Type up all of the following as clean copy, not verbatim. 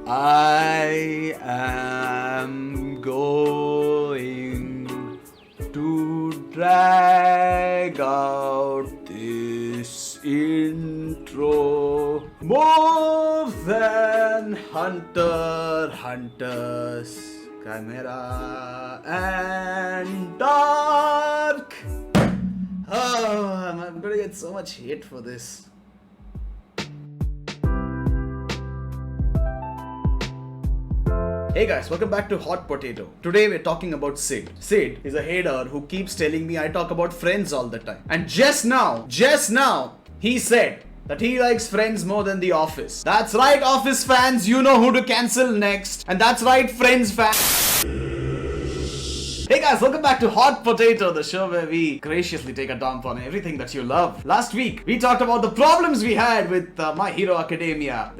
I am going to drag out this intro more than Hunter's CHIMERA and dark. Oh, I'm gonna get so much hate for this. Hey guys, welcome back to Hot Potato. Today we're talking about Sid. Sid is a hater who keeps telling me I talk about Friends all the time. And just now, he said that he likes Friends more than The Office. That's right, Office fans, you know who to cancel next. And that's right, Friends fans. Hey guys, welcome back to Hot Potato, the show where we graciously take a dump on everything that you love. Last week, we talked about the problems we had with My Hero Academia.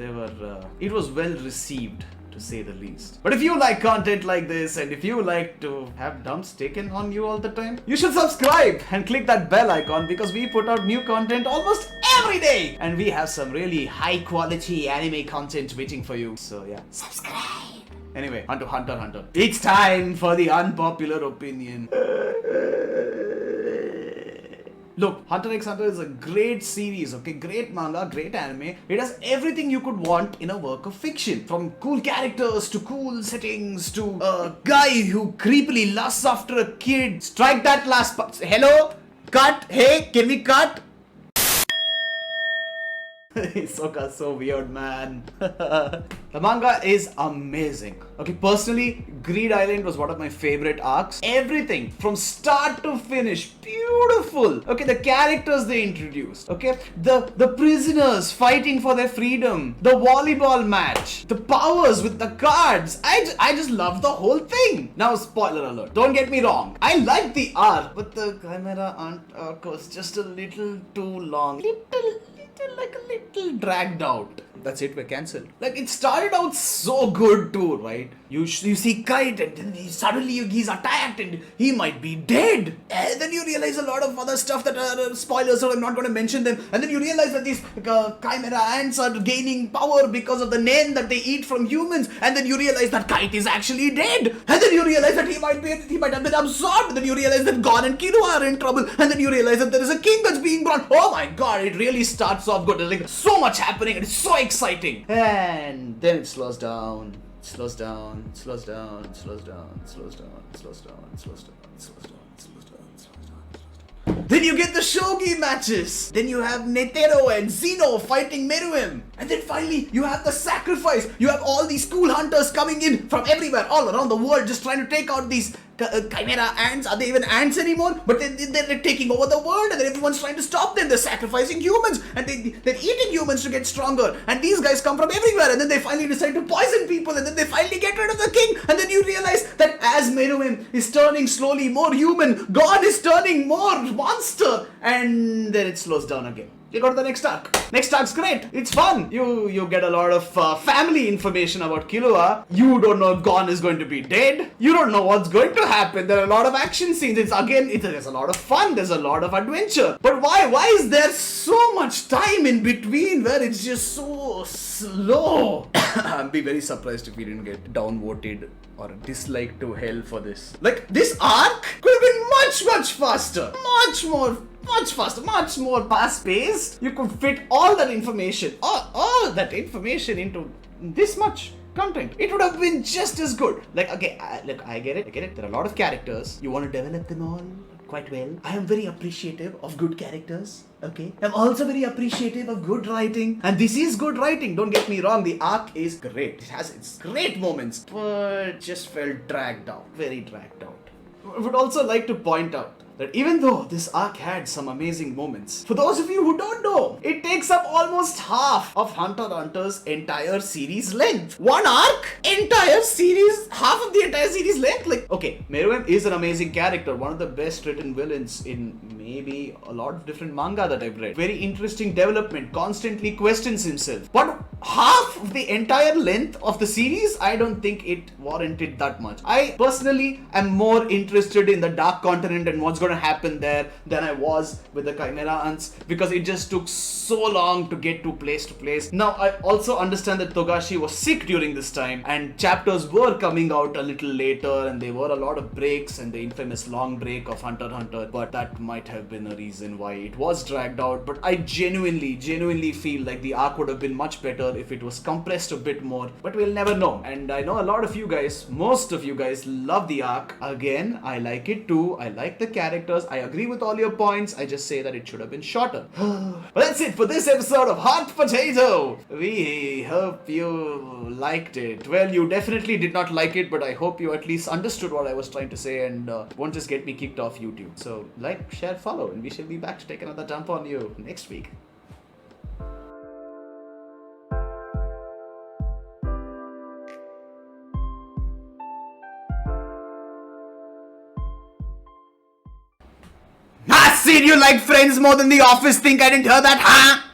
It was well received, to say the least. But if you like content like this, and if you like to have dumps taken on you all the time, you should subscribe and click that bell icon because we put out new content almost every day. And we have some really high quality anime content waiting for you. So yeah, subscribe. Anyway, on to HunterXHunter. It's time for the unpopular opinion. Look, HunterXHunter is a great series, okay? Great manga, great anime. It has everything you could want in a work of fiction. From cool characters to cool settings to a guy who creepily lusts after a kid. Strike that last part. Hello? Cut? Hey, can we cut? Hisoka's so weird, man. The manga is amazing. Okay, personally, Greed Island was one of my favorite arcs. Everything from start to finish, beautiful. Okay, the characters they introduced. Okay, the prisoners fighting for their freedom, the volleyball match, the powers with the cards. I just love the whole thing. Now, spoiler alert. Don't get me wrong. I like the arc, but the CHIMERA arc was just a little too long. Like a little dragged out. That's it, we're cancelled. Like, it started out so good too, right? You see Kite and then suddenly he's attacked and he might be dead. And then you realize a lot of other stuff that are spoilers, so I'm not going to mention them. And then you realize that these CHIMERA ants are gaining power because of the nen that they eat from humans. And then you realize that Kite is actually dead. And then you realize that he might have been absorbed. And then you realize that Gon and Killua are in trouble. And then you realize that there is a king that's being brought. Oh my god, it really starts off good. There's like so much happening and it's so exciting. And then it slows down. Slows down. Then you get the shogi matches. Then you have Netero and Zeno fighting Meruem. And then finally you have the sacrifice. You have all these cool hunters coming in from everywhere, all around the world, just trying to take out these CHIMERA ants. Are they even ants anymore? But they're taking over the world and then everyone's trying to stop them. They're sacrificing humans and they're eating humans to get stronger. And these guys come from everywhere and then they finally decide to poison people and then they finally get rid of the king. And then you realize that as Meruem is turning slowly more human, God is turning more monster. And then it slows down again. You go to the next arc. Next arc's great. It's fun. You get a lot of family information about Killua. You don't know if Gon is going to be dead. You don't know what's going to happen. There are a lot of action scenes. There's a lot of fun. There's a lot of adventure. But why? Why is there so much time in between where it's just so slow? I'd be very surprised if we didn't get downvoted or disliked to hell for this. Like, this arc could have been much faster. Much faster, much more fast-paced. You could fit all that information, all that information into this much content. It would have been just as good. Like, okay, look, I get it. There are a lot of characters. You want to develop them all quite well. I am very appreciative of good characters. Okay. I'm also very appreciative of good writing. And this is good writing. Don't get me wrong. The arc is great. It has its great moments. But just felt dragged out. Very dragged out. I would also like to point out that even though this arc had some amazing moments, for those of you who don't know, it takes up almost half of HunterXHunter's entire series length. One arc, entire series, half of the entire series length. Like, okay, Meruem is an amazing character, one of the best written villains in maybe a lot of different manga that I've read. Very interesting development, constantly questions himself. But half of the entire length of the series, I don't think it warranted that much. I personally am more interested in the Dark Continent and what's going to happen there than I was with the Chimera Ants, because it just took so long to get to place. Now, I also understand that Togashi was sick during this time and chapters were coming out a little later and there were a lot of breaks and the infamous long break of HunterXHunter, but that might have been a reason why it was dragged out. But I genuinely feel like the arc would have been much better if it was compressed a bit more, but we'll never know. And I know a lot of you guys, most of you guys, love the arc. Again, I like it too. I like the characters. I agree with all your points. I just say that it should have been shorter. But that's it for this episode of Hot Potato. We hope you liked it. Well, you definitely did not like it, but I hope you at least understood what I was trying to say and won't just get me kicked off YouTube. So like, share, follow, and we shall be back to take another dump on you next week. I seen you like Friends more than The Office. Think I didn't hear that, huh?